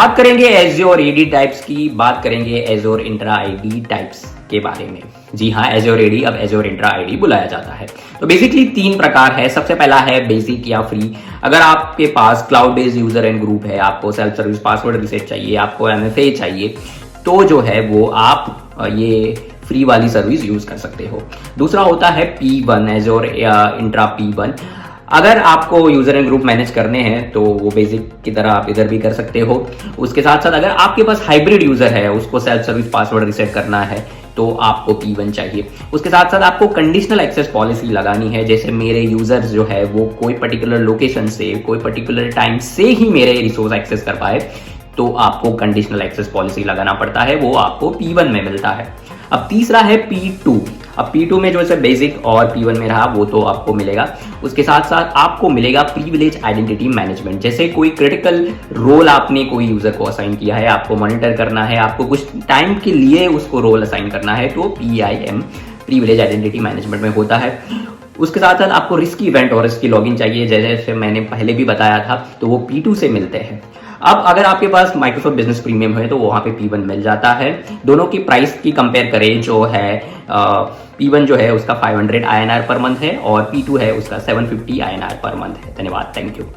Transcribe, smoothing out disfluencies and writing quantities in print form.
बात करेंगे azure AD types की, बात करेंगे एज्योर इंट्रा आईडी टाइप्स के बारे में। जी हाँ, एज्योर एडी अब एज्योर इंट्रा आईडी बुलाया जाता है। तो बेसिकली 3 प्रकार है। सबसे पहला है बेसिक या फ्री। अगर आपके पास cloud based user and group है, आपको सेल्फ सर्विस पासवर्ड रिसेट चाहिए, आपको एमएफए चाहिए, तो जो है वो आप ये फ्री वाली सर्विस यूज कर सकते हो। दूसरा होता है P1, एज्योर इंट्रा P1। अगर आपको यूजर एंड ग्रुप मैनेज करने हैं तो वो बेसिक की तरह आप इधर भी कर सकते हो। उसके साथ साथ अगर आपके पास हाइब्रिड यूजर है, उसको सेल्फ सर्विस पासवर्ड रिसेट करना है, तो आपको P1 चाहिए। उसके साथ साथ आपको कंडीशनल एक्सेस पॉलिसी लगानी है। जैसे मेरे यूजर्स जो है वो कोई पर्टिकुलर लोकेशन से, कोई पर्टिकुलर टाइम से ही मेरे रिसोर्स एक्सेस कर पाए, तो आपको कंडीशनल एक्सेस पॉलिसी लगाना पड़ता है, वो आपको P1 में मिलता है। अब तीसरा है P2। अब P2 में जो है बेसिक और P1 में रहा वो तो आपको मिलेगा। उसके साथ साथ आपको मिलेगा प्रिविलेज आइडेंटिटी मैनेजमेंट। जैसे कोई क्रिटिकल रोल आपने कोई यूजर को असाइन किया है, आपको मॉनिटर करना है, आपको कुछ टाइम के लिए उसको रोल असाइन करना है, तो PIM प्रिविलेज आइडेंटिटी मैनेजमेंट में होता है। उसके साथ साथ आपको रिस्की इवेंट और रिस्की लॉगिन चाहिए, जैसे मैंने पहले भी बताया था, तो वो P2 से मिलते हैं। अब अगर आपके पास माइक्रोसॉफ्ट बिजनेस प्रीमियम है तो वहां पे P1 मिल जाता है। दोनों की प्राइस की कंपेयर करें, जो है P1 जो है उसका 500 INR पर मंथ है और P2 है उसका 750 INR पर मंथ है। धन्यवाद, थैंक यू।